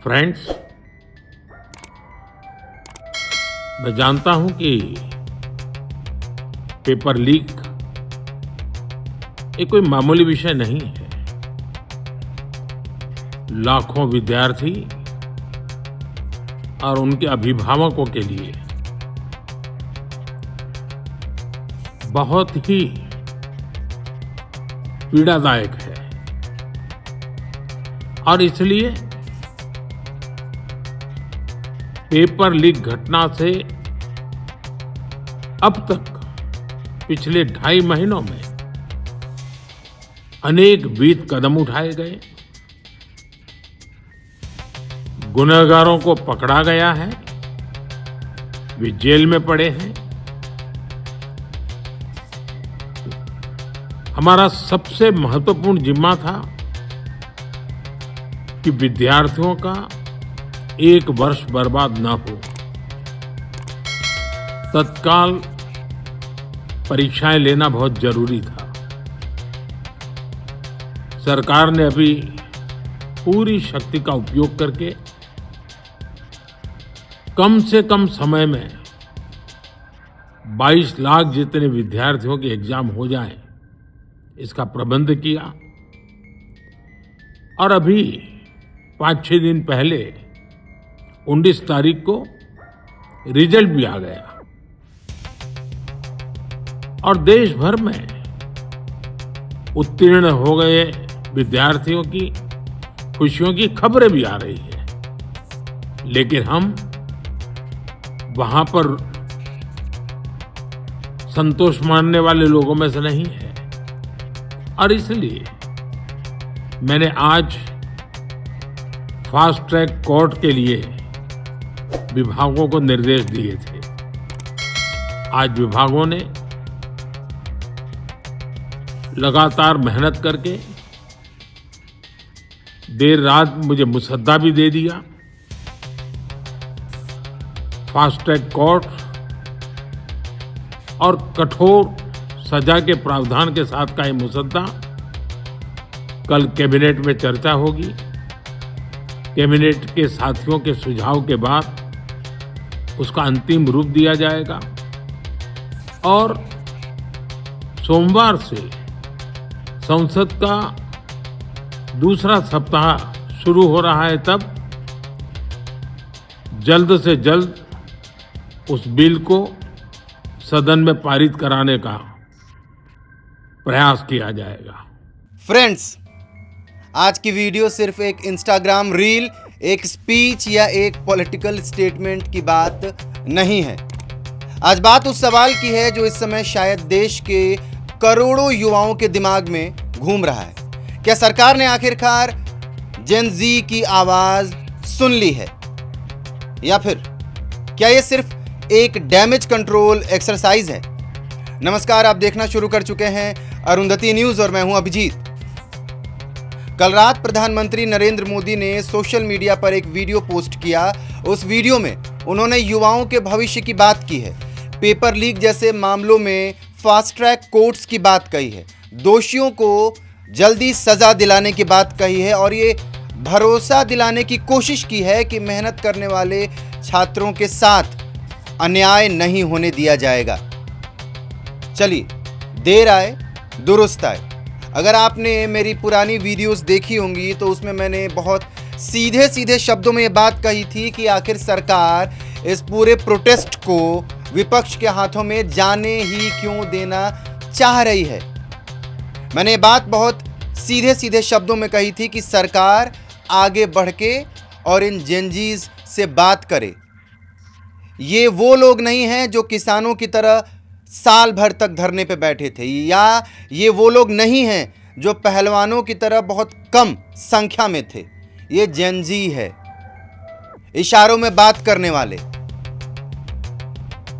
Friends, मैं जानता हूं कि पेपर लीक ये कोई मामूली विषय नहीं है। लाखों विद्यार्थी और उनके अभिभावकों के लिए बहुत ही पीड़ादायक है और इसलिए पेपर लीक घटना से अब तक पिछले 2.5 महीनों में अनेक विहित कदम उठाए गए, गुनहगारों को पकड़ा गया है, वे जेल में पड़े हैं। हमारा सबसे महत्वपूर्ण जिम्मा था कि विद्यार्थियों का 1 वर्ष बर्बाद न हो। तत्काल परीक्षाएं लेना बहुत जरूरी था। सरकार ने अभी पूरी शक्ति का उपयोग करके कम से कम समय में 22 लाख जितने विद्यार्थियों के एग्जाम हो जाएं, इसका प्रबंध किया। और अभी 5-6 दिन पहले 19 तारीख को रिजल्ट भी आ गया और देश भर में उत्तीर्ण हो गए विद्यार्थियों की खुशियों की खबरें भी आ रही है। लेकिन हम वहां पर संतोष मानने वाले लोगों में से नहीं है और इसलिए मैंने आज फास्ट ट्रैक कोर्ट के लिए विभागों को निर्देश दिए थे। आज विभागों ने लगातार मेहनत करके देर रात मुझे मुसद्दा भी दे दिया। फास्ट ट्रैक कोर्ट और कठोर सजा के प्रावधान के साथ का ये मुसद्दा कल कैबिनेट में चर्चा होगी। कैबिनेट के साथियों के सुझाव के बाद उसका अंतिम रूप दिया जाएगा और सोमवार से संसद का दूसरा सप्ताह शुरू हो रहा है। तब जल्द से जल्द उस बिल को सदन में पारित कराने का प्रयास किया जाएगा। फ्रेंड्स, आज की वीडियो सिर्फ एक इंस्टाग्राम रील, एक स्पीच या एक पॉलिटिकल स्टेटमेंट की बात नहीं है। आज बात उस सवाल की है जो इस समय शायद देश के करोड़ों युवाओं के दिमाग में घूम रहा है। क्या सरकार ने आखिरकार जेन ज़ी की आवाज सुन ली है या फिर क्या ये सिर्फ एक डैमेज कंट्रोल एक्सरसाइज है? नमस्कार, आप देखना शुरू कर चुके हैं अरुंधति न्यूज़ और मैं हूं अभिजीत। कल रात प्रधानमंत्री नरेंद्र मोदी ने सोशल मीडिया पर एक वीडियो पोस्ट किया। उस वीडियो में उन्होंने युवाओं के भविष्य की बात की है, पेपर लीक जैसे मामलों में फास्ट ट्रैक कोर्ट्स की बात कही है, दोषियों को जल्दी सजा दिलाने की बात कही है और ये भरोसा दिलाने की कोशिश की है कि मेहनत करने वाले छात्रों के साथ अन्याय नहीं होने दिया जाएगा। चलिए, देर आए दुरुस्त आए। अगर आपने मेरी पुरानी वीडियोस देखी होंगी तो उसमें मैंने बहुत सीधे सीधे शब्दों में ये बात कही थी कि आखिर सरकार इस पूरे प्रोटेस्ट को विपक्ष के हाथों में जाने ही क्यों देना चाह रही है। मैंने ये बात बहुत सीधे सीधे शब्दों में कही थी कि सरकार आगे बढ़ के और इन जेनजीज से बात करे। ये वो लोग नहीं हैं जो किसानों की तरह साल भर तक धरने पे बैठे थे, या ये वो लोग नहीं हैं जो पहलवानों की तरह बहुत कम संख्या में थे। ये जेन ज़ी है, इशारों में बात करने वाले,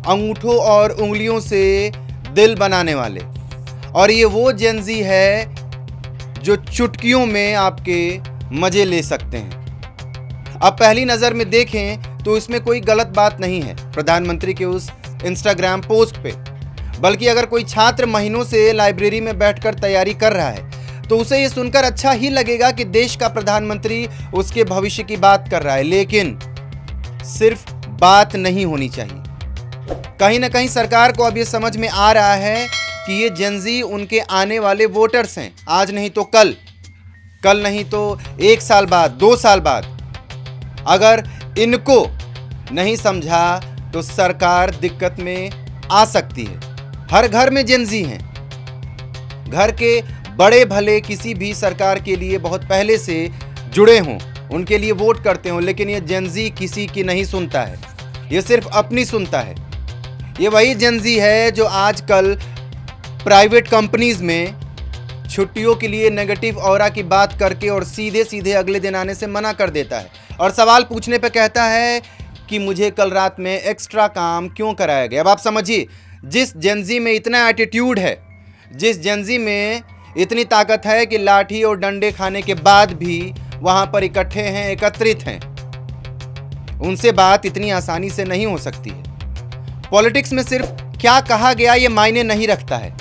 अंगूठों और उंगलियों से दिल बनाने वाले। और ये वो जेन ज़ी है जो चुटकियों में आपके मजे ले सकते हैं। अब पहली नज़र में देखें तो इसमें कोई गलत बात नहीं है प्रधानमंत्री के उस इंस्टाग्राम पोस्ट पे, बल्कि अगर कोई छात्र महीनों से लाइब्रेरी में बैठकर तैयारी कर रहा है तो उसे ये सुनकर अच्छा ही लगेगा कि देश का प्रधानमंत्री उसके भविष्य की बात कर रहा है, लेकिन सिर्फ बात नहीं होनी चाहिए। कहीं ना कहीं सरकार को अब ये समझ में आ रहा है कि ये जेनजी उनके आने वाले वोटर्स हैं, आज नहीं तो कल, कल नहीं तो 1 साल बाद, 2 साल बाद। अगर इनको नहीं समझा तो सरकार दिक्कत में आ सकती है। हर घर में जेनजी हैं, घर के बड़े भले किसी भी सरकार के लिए बहुत पहले से जुड़े हों, उनके लिए वोट करते हों, लेकिन ये जेनजी किसी की नहीं सुनता है, ये सिर्फ अपनी सुनता है। ये वही जेनजी है जो आजकल प्राइवेट कंपनीज में छुट्टियों के लिए नेगेटिव ऑरा की बात करके और सीधे सीधे अगले दिन आने से मना कर देता है और सवाल पूछने पे कहता है कि मुझे कल रात में एक्स्ट्रा काम क्यों कराया गया। अब आप समझिए, जिस जेनजी में इतना एटीट्यूड है, जिस जेनजी में इतनी ताकत है कि लाठी और डंडे खाने के बाद भी वहां पर इकट्ठे हैं, एकत्रित हैं, उनसे बात इतनी आसानी से नहीं हो सकती है। पॉलिटिक्स में सिर्फ क्या कहा गया ये मायने नहीं रखता है,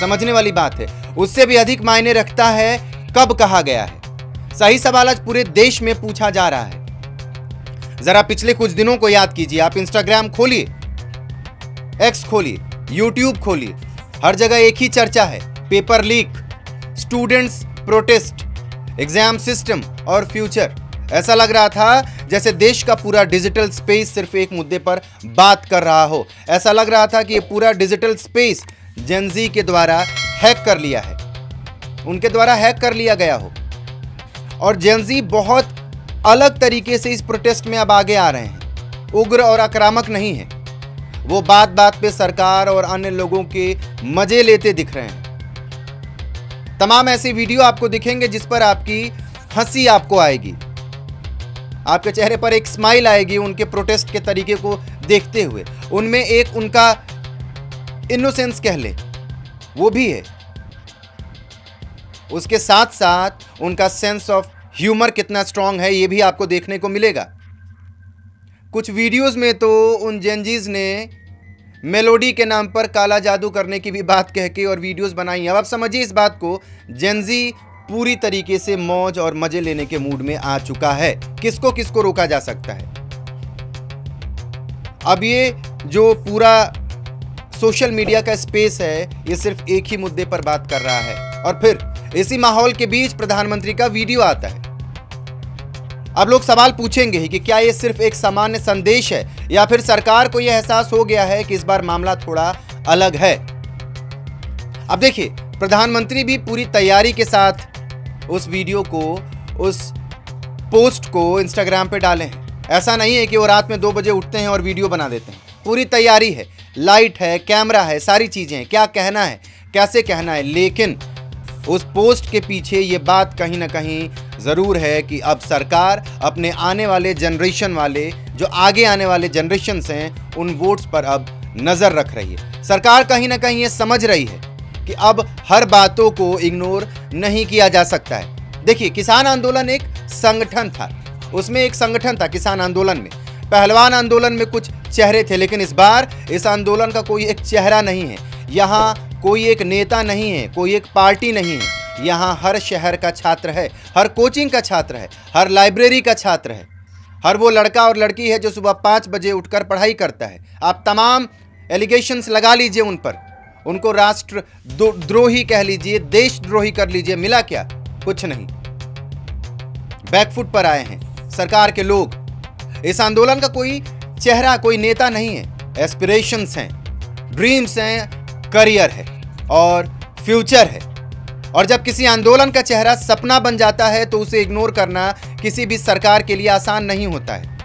समझने वाली बात है। उससे भी अधिक मायने रखता है कब कहा गया है। सही सवाल आज पूरे देश में पूछा जा रहा है। जरा पिछले कुछ दिनों को याद कीजिए। आप इंस्टाग्राम खोलिए, एक्स खोलिए, यूट्यूब खोलिए, हर जगह एक ही चर्चा है, paper leak, students protest, exam system और फ्यूचर। ऐसा लग रहा था जैसे देश का पूरा डिजिटल स्पेस सिर्फ एक मुद्दे पर बात कर रहा हो। ऐसा लग रहा था कि ये पूरा डिजिटल स्पेस जेनजी के द्वारा हैक कर लिया है, उनके द्वारा हैक कर लिया गया हो। और जेनजी बहुत अलग तरीके से इस प्रोटेस्ट में अब आगे आ रहे हैं, उग्र और आक्रामक नहीं है। वो बात बात पे सरकार और अन्य लोगों के मजे लेते दिख रहे हैं। तमाम ऐसी वीडियो आपको दिखेंगे जिस पर आपकी हंसी आपको आएगी, आपके चेहरे पर एक स्माइल आएगी उनके प्रोटेस्ट के तरीके को देखते हुए। उनमें एक उनका इनोसेंस कह ले, वो भी है। उसके साथ साथ उनका सेंस ऑफ ह्यूमर कितना स्ट्रांग है ये भी आपको देखने को मिलेगा। कुछ वीडियोस में तो उन जेनजीज ने मेलोडी के नाम पर काला जादू करने की भी बात कह के और वीडियोस बनाई। अब आप समझिए इस बात को, जेनजी पूरी तरीके से मौज और मजे लेने के मूड में आ चुका है। किसको किसको रोका जा सकता है। अब ये जो पूरा सोशल मीडिया का स्पेस है ये सिर्फ एक ही मुद्दे पर बात कर रहा है और फिर इसी माहौल के बीच प्रधानमंत्री का वीडियो आता है। अब लोग सवाल पूछेंगे ही कि क्या ये सिर्फ एक सामान्य संदेश है या फिर सरकार को यह एहसास हो गया है कि इस बार मामला थोड़ा अलग है। अब देखिए, प्रधानमंत्री भी पूरी तैयारी के साथ उस वीडियो को, उस पोस्ट को इंस्टाग्राम पे डाले हैं। ऐसा नहीं है कि वो रात में 2 बजे उठते हैं और वीडियो बना देते हैं। पूरी तैयारी है, लाइट है, कैमरा है, सारी चीज़ें हैं, क्या कहना है, कैसे कहना है। लेकिन उस पोस्ट के पीछे ये बात कहीं ना कहीं ज़रूर है कि अब सरकार अपने आने वाले जनरेशन वाले, जो आगे आने वाले जनरेशन्स हैं, उन वोट्स पर अब नज़र रख रही है। सरकार कहीं ना कहीं ये समझ रही है कि अब हर बातों को इग्नोर नहीं किया जा सकता है। देखिए, किसान आंदोलन एक संगठन था, उसमें एक संगठन था किसान आंदोलन में। पहलवान आंदोलन में कुछ चेहरे थे, लेकिन इस बार इस आंदोलन का कोई एक चेहरा नहीं है। यहाँ कोई एक नेता नहीं है, कोई एक पार्टी नहीं है। यहाँ हर शहर का छात्र है, हर कोचिंग का छात्र है, हर लाइब्रेरी का छात्र है, हर वो लड़का और लड़की है जो सुबह 5 बजे उठकर पढ़ाई करता है। आप तमाम एलिगेशंस लगा लीजिए उन पर, उनको राष्ट्र द्रोही कह लीजिए, देशद्रोही कर लीजिए, मिला क्या? कुछ नहीं। बैकफुट पर आए हैं सरकार के लोग। इस आंदोलन का कोई चेहरा, कोई नेता नहीं है। एस्पिरेशंस हैं, ड्रीम्स हैं, करियर है और फ्यूचर है। और जब किसी आंदोलन का चेहरा सपना बन जाता है तो उसे इग्नोर करना किसी भी सरकार के लिए आसान नहीं होता है।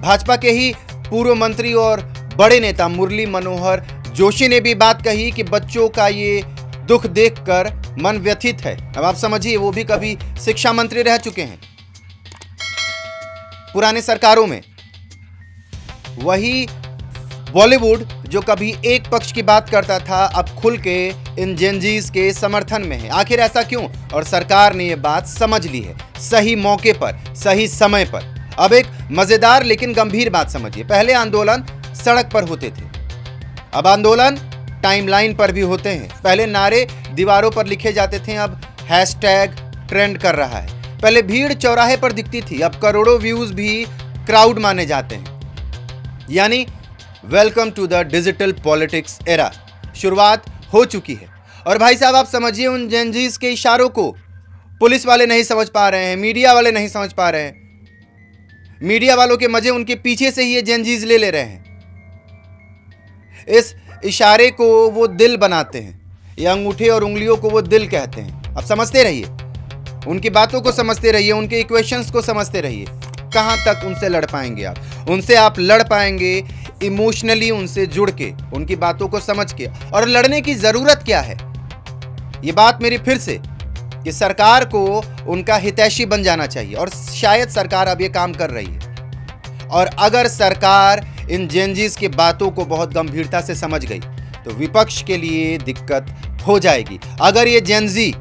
भाजपा के ही पूर्व मंत्री और बड़े नेता मुरली मनोहर जोशी ने भी बात कही कि बच्चों का ये दुख देखकर मन व्यथित है। अब आप समझिए, वो भी कभी शिक्षा मंत्री रह चुके हैं पुराने सरकारों में। वही बॉलीवुड जो कभी एक पक्ष की बात करता था अब खुल के इन जेनजीज के समर्थन में है। आखिर ऐसा क्यों? और सरकार ने ये बात समझ ली है, सही मौके पर, सही समय पर। अब एक मजेदार लेकिन गंभीर बात समझिए। पहले आंदोलन सड़क पर होते थे, अब आंदोलन टाइमलाइन पर भी होते हैं। पहले नारे दीवारों पर लिखे जाते थे, अब हैशटैग ट्रेंड कर रहा है। पहले भीड़ चौराहे पर दिखती थी, अब करोड़ों व्यूज भी क्राउड माने जाते हैं। यानी welcome to the digital politics era, शुरुआत हो चुकी है। और भाई साहब आप समझिए, उन जेनजीज के इशारों को पुलिस वाले नहीं समझ पा रहे हैं, मीडिया वाले नहीं समझ पा रहे हैं। मीडिया वालों के मजे उनके पीछे से ही ये जेनजीज ले ले रहे हैं। इस इशारे को वो दिल बनाते हैं, या अंगूठे और उंगलियों को वो दिल कहते हैं। अब समझते रहिए, उनकी बातों को समझते रहिए, उनके इक्वेशंस को समझते रहिए। कहां तक उनसे लड़ पाएंगे आप? उनसे आप लड़ पाएंगे इमोशनली, उनसे जुड़ के, उनकी बातों को समझ के। और लड़ने की जरूरत क्या है? ये बात मेरी फिर से कि सरकार को उनका हितैषी बन जाना चाहिए, और शायद सरकार अब ये काम कर रही है। और अगर सरकार इन जेनजीज की बातों को बहुत गंभीरता से समझ गई तो विपक्ष के लिए दिक्कत हो जाएगी। अगर ये जेनजी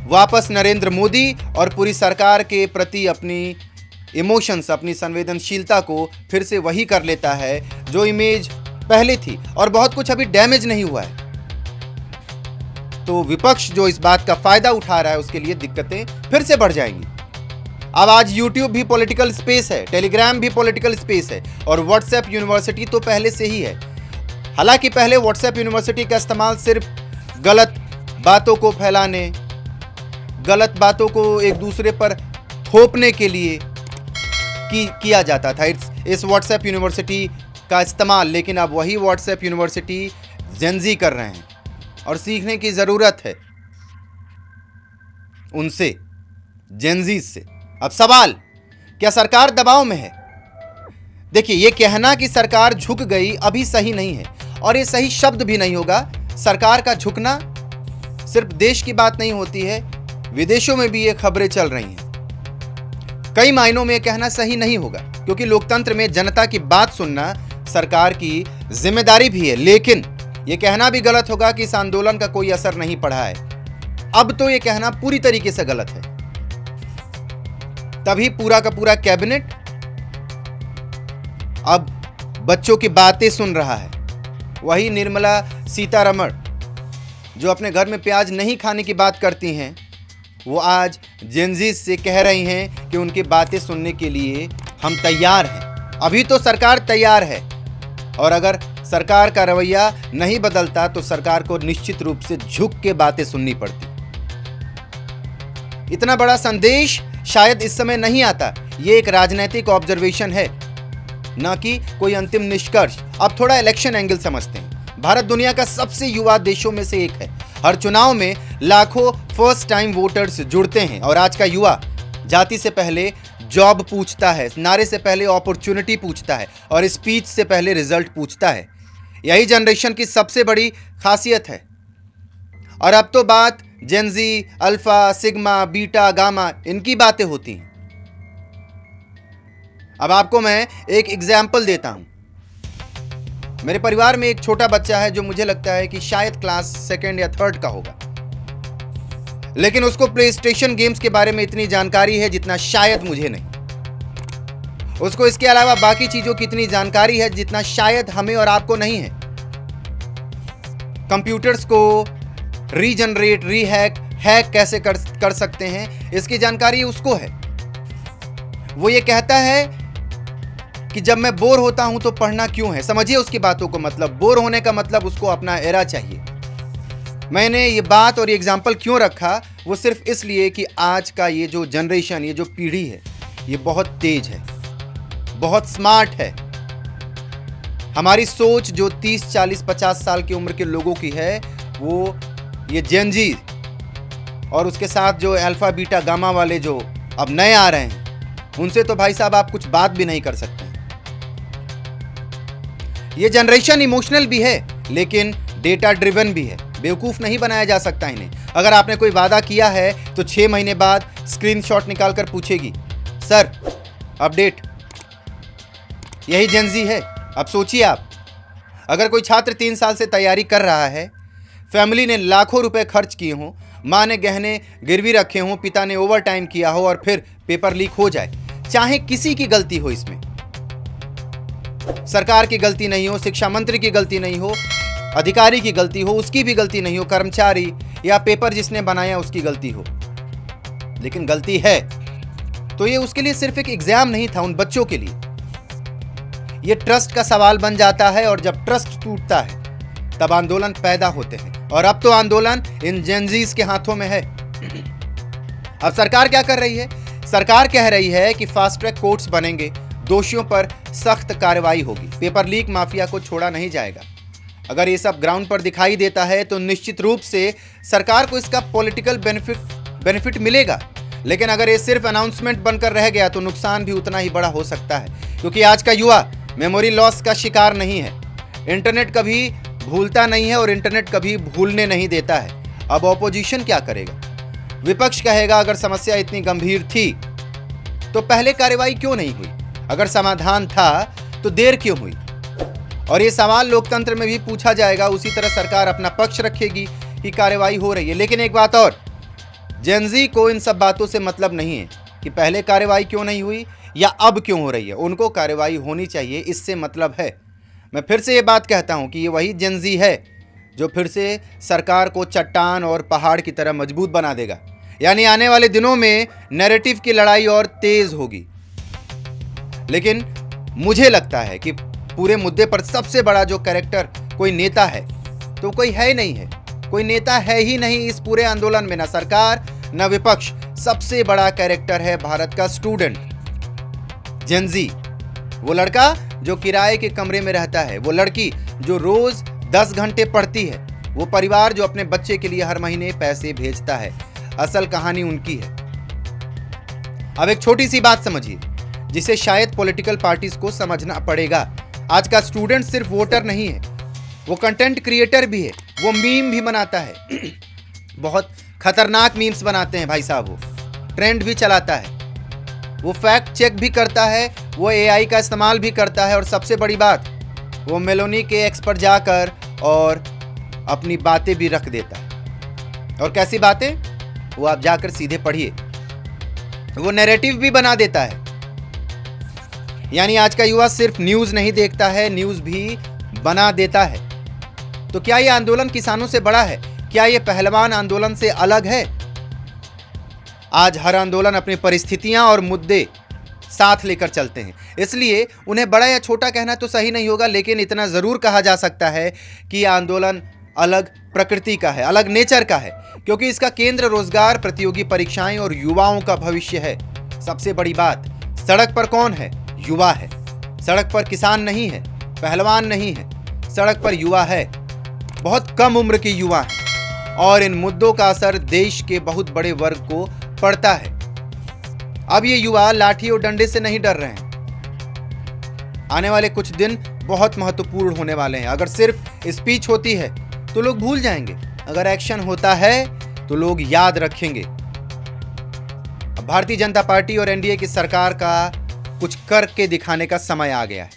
वापस नरेंद्र मोदी और पूरी सरकार के प्रति अपनी इमोशंस, अपनी संवेदनशीलता को फिर से वही कर लेता है जो इमेज पहले थी, और बहुत कुछ अभी डैमेज नहीं हुआ है, तो विपक्ष जो इस बात का फायदा उठा रहा है उसके लिए दिक्कतें फिर से बढ़ जाएंगी। अब आज YouTube भी पॉलिटिकल स्पेस है, टेलीग्राम भी पॉलिटिकल स्पेस है, और व्हाट्सएप यूनिवर्सिटी तो पहले से ही है। हालांकि पहले व्हाट्सएप यूनिवर्सिटी का इस्तेमाल सिर्फ गलत बातों को फैलाने, गलत बातों को एक दूसरे पर थोपने के लिए किया जाता था, इस व्हाट्सएप यूनिवर्सिटी का इस्तेमाल। लेकिन अब वही व्हाट्सएप यूनिवर्सिटी जेनजी कर रहे हैं, और सीखने की ज़रूरत है उनसे, जेनजीज से। अब सवाल, क्या सरकार दबाव में है? देखिए, ये कहना कि सरकार झुक गई अभी सही नहीं है, और ये सही शब्द भी नहीं होगा। सरकार का झुकना सिर्फ देश की बात नहीं होती है, विदेशों में भी ये खबरें चल रही हैं। कई मायनों में ये कहना सही नहीं होगा, क्योंकि लोकतंत्र में जनता की बात सुनना सरकार की जिम्मेदारी भी है। लेकिन ये कहना भी गलत होगा कि इस आंदोलन का कोई असर नहीं पड़ा है। अब तो ये कहना पूरी तरीके से गलत है। तभी पूरा का पूरा कैबिनेट अब बच्चों की बातें सुन रहा है। वही निर्मला सीतारमण जो अपने घर में प्याज नहीं खाने की बात करती हैं, वो आज जेनजी से कह रही हैं कि उनकी बातें सुनने के लिए हम तैयार हैं। अभी तो सरकार तैयार है, और अगर सरकार का रवैया नहीं बदलता तो सरकार को निश्चित रूप से झुक के बातें सुननी पड़ती। इतना बड़ा संदेश शायद इस समय नहीं आता। ये एक राजनीतिक ऑब्जर्वेशन है, न कि कोई अंतिम निष्कर्ष। अब थोड़ा इलेक्शन एंगल समझते हैं। भारत दुनिया का सबसे युवा देशों में से एक है। हर चुनाव में लाखों फर्स्ट टाइम वोटर्स जुड़ते हैं, और आज का युवा जाति से पहले जॉब पूछता है, नारे से पहले अपॉर्चुनिटी पूछता है, और स्पीच से पहले रिजल्ट पूछता है। यही जनरेशन की सबसे बड़ी खासियत है। और अब तो बात Gen Z, alpha, sigma, beta, gamma, इनकी बातें होती हैं। अब आपको मैं एक एग्जाम्पल देता हूं। मेरे परिवार में एक छोटा बच्चा है जो मुझे लगता है कि शायद क्लास 2nd या 3rd का होगा, लेकिन उसको प्ले स्टेशन गेम्स के बारे में इतनी जानकारी है जितना शायद मुझे नहीं। उसको इसके अलावा बाकी चीजों की इतनी जानकारी है जितना शायद हमें और आपको नहीं है। कंप्यूटर्स को रीजनरेट, हैक कैसे कर सकते हैं, इसकी जानकारी उसको है। वो ये कहता है कि जब मैं बोर होता हूं तो पढ़ना क्यों है। समझिए उसकी बातों को, मतलब बोर होने का मतलब उसको अपना एरा चाहिए। मैंने ये बात और ये एग्जाम्पल क्यों रखा, वो सिर्फ इसलिए कि आज का ये जो जनरेशन, ये जो पीढ़ी है, ये बहुत तेज है, बहुत स्मार्ट है। हमारी सोच जो 30, 40, 50 साल की उम्र के लोगों की है, वो ये जेनजी और उसके साथ जो अल्फा, बीटा, गामा वाले जो अब नए आ रहे हैं, उनसे तो भाई साहब आप कुछ बात भी नहीं कर सकते। ये जनरेशन इमोशनल भी है, लेकिन डेटा ड्रिवन भी है। बेवकूफ़ नहीं बनाया जा सकता इन्हें। अगर आपने कोई वादा किया है तो 6 महीने बाद स्क्रीनशॉट निकालकर पूछेगी, सर अपडेट। यही जेनजी है। अब सोचिए आप, अगर कोई छात्र 3 साल से तैयारी कर रहा है, फैमिली ने लाखों रुपए खर्च किए हों, माँ ने गहने गिरवी रखे हों, पिता ने ओवर टाइम किया हो, और फिर पेपर लीक हो जाए, चाहे किसी की गलती हो इसमें, सरकार की गलती नहीं हो, शिक्षा मंत्री की गलती नहीं हो, अधिकारी की गलती हो, उसकी भी गलती नहीं हो, कर्मचारी या पेपर जिसने बनाया उसकी गलती हो, लेकिन गलती है तो ये उसके लिए सिर्फ एक एग्जाम नहीं था, उन बच्चों के लिए ये ट्रस्ट का सवाल बन जाता है। और जब ट्रस्ट टूटता है तब आंदोलन पैदा होते हैं, और अब तो आंदोलन इन जेनजीज के हाथों में है। अब सरकार क्या कर रही है? सरकार कह रही है कि फास्ट ट्रैक कोर्ट्स बनेंगे, दोषियों पर सख्त कार्रवाई होगी, पेपर लीक माफिया को छोड़ा नहीं जाएगा। अगर ये सब ग्राउंड पर दिखाई देता है तो निश्चित रूप से सरकार को इसका पॉलिटिकल बेनिफिट मिलेगा, लेकिन अगर ये सिर्फ अनाउंसमेंट बनकर रह गया तो नुकसान भी उतना ही बड़ा हो सकता है, क्योंकि आज का युवा मेमोरी लॉस का शिकार नहीं है, इंटरनेट कभी भूलता नहीं है और इंटरनेट कभी भूलने नहीं देता है। अब ऑपोजिशन क्या करेगा? विपक्ष कहेगा अगर समस्या इतनी गंभीर थी तो पहले कार्रवाई क्यों नहीं हुई? अगर समाधान था तो देर क्यों हुई? और ये सवाल लोकतंत्र में भी पूछा जाएगा। उसी तरह सरकार अपना पक्ष रखेगी कि कार्रवाई हो रही है। लेकिन एक बात और, जेनजी को इन सब बातों से मतलब नहीं है कि पहले कार्रवाई क्यों नहीं हुई या अब क्यों हो रही है। उनको कार्रवाई होनी चाहिए, इससे मतलब है। मैं फिर से ये बात कहता हूं कि ये वही जेनजी है जो फिर से सरकार को चट्टान और पहाड़ की तरह मजबूत बना देगा। यानी आने वाले दिनों में नैरेटिव की लड़ाई और तेज होगी। लेकिन मुझे लगता है कि पूरे मुद्दे पर सबसे बड़ा जो कैरेक्टर कोई नेता है तो कोई है ही नहीं है। कोई नेता है ही नहीं इस पूरे आंदोलन में, ना सरकार ना विपक्ष। सबसे बड़ा कैरेक्टर है भारत का स्टूडेंट, जेनजी। वो लड़का जो किराए के कमरे में रहता है, वो लड़की जो रोज 10 घंटे पढ़ती है, वो परिवार जो अपने बच्चे के लिए हर महीने पैसे भेजता है। असल कहानी उनकी है। अब एक छोटी सी बात समझिए जिसे शायद पॉलिटिकल पार्टीज को समझना पड़ेगा। आज का स्टूडेंट सिर्फ वोटर नहीं है, वो कंटेंट क्रिएटर भी है, वो मीम भी बनाता है। बहुत खतरनाक मीम्स बनाते हैं भाई साहब, वो ट्रेंड भी चलाता है, वो फैक्ट चेक भी करता है, वो एआई का इस्तेमाल भी करता है, और सबसे बड़ी बात, वो मेलोनी के एक्स पर जाकर और अपनी बातें भी रख देता है। और कैसी बातें? वो आप जाकर सीधे पढ़िए। वो नैरेटिव भी बना देता है। यानी आज का युवा सिर्फ न्यूज़ नहीं देखता है, न्यूज़ भी बना देता है। तो क्या ये आंदोलन किसानों से बड़ा है? क्या ये पहलवान आंदोलन से अलग है? आज हर आंदोलन अपनी परिस्थितियां और मुद्दे साथ लेकर चलते हैं, इसलिए उन्हें बड़ा या छोटा कहना तो सही नहीं होगा, लेकिन इतना ज़रूर कहा जा सकता है कि यह आंदोलन अलग प्रकृति का है, अलग नेचर का है, क्योंकि इसका केंद्र रोजगार, प्रतियोगी परीक्षाएं और युवाओं का भविष्य है। सबसे बड़ी बात, सड़क पर कौन है? युवा है। सड़क पर किसान नहीं है, पहलवान नहीं है, सड़क पर युवा है। बहुत कम उम्र के युवा हैं, और इन मुद्दों का असर देश के बहुत बड़े वर्ग को पड़ता है। अब ये युवा लाठी और डंडे से नहीं डर रहे हैं। आने वाले कुछ दिन बहुत महत्वपूर्ण होने वाले हैं। अगर सिर्फ स्पीच होती है तो लोग भूल जाएंगे, अगर एक्शन होता है तो लोग याद रखेंगे। अब भारतीय जनता पार्टी और एनडीए की सरकार का कुछ करके दिखाने का समय आ गया है।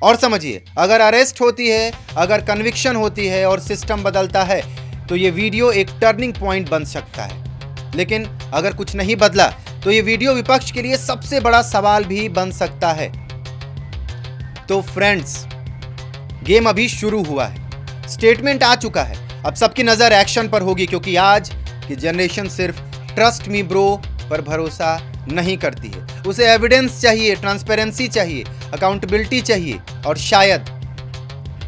और समझिए, अगर अरेस्ट होती है, अगर कन्विक्शन होती है और सिस्टम बदलता है तो ये वीडियो एक टर्निंग पॉइंट बन सकता है। लेकिन अगर कुछ नहीं बदला तो ये वीडियो विपक्ष के लिए सबसे बड़ा सवाल भी बन सकता है। तो फ्रेंड्स, गेम अभी शुरू हुआ है, स्टेटमेंट आ चुका है। अब सबकी नजर एक्शन पर होगी, क्योंकि आज की जनरेशन सिर्फ ट्रस्ट मी ब्रो पर भरोसा नहीं करती है। उसे एविडेंस चाहिए, ट्रांसपेरेंसी चाहिए, अकाउंटेबिलिटी चाहिए, और शायद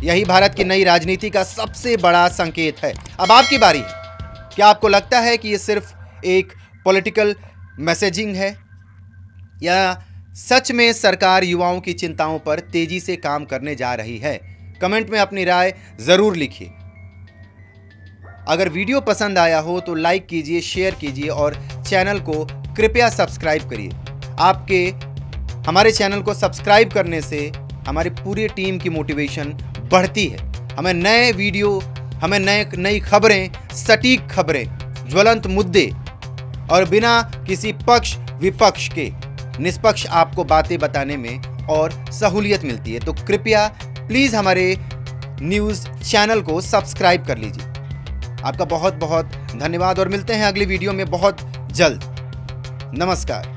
यही भारत की नई राजनीति का सबसे बड़ा संकेत है। अब आपकी बारी है। क्या आपको लगता है कि ये सिर्फ एक पॉलिटिकल मैसेजिंग है, या सच में सरकार युवाओं की चिंताओं पर तेजी से काम करने जा रही है? कमेंट में अपनी राय जरूर लिखिए। अगर वीडियो पसंद आया हो तो लाइक कीजिए, शेयर कीजिए और चैनल को कृपया सब्सक्राइब करिए। आपके हमारे चैनल को सब्सक्राइब करने से हमारी पूरी टीम की मोटिवेशन बढ़ती है। हमें नए वीडियो, हमें नई खबरें, सटीक खबरें, ज्वलंत मुद्दे और बिना किसी पक्ष विपक्ष के निष्पक्ष आपको बातें बताने में और सहूलियत मिलती है। तो कृपया प्लीज़ हमारे न्यूज़ चैनल को सब्सक्राइब कर लीजिए। आपका बहुत बहुत धन्यवाद और मिलते हैं अगली वीडियो में बहुत जल्द। नमस्कार।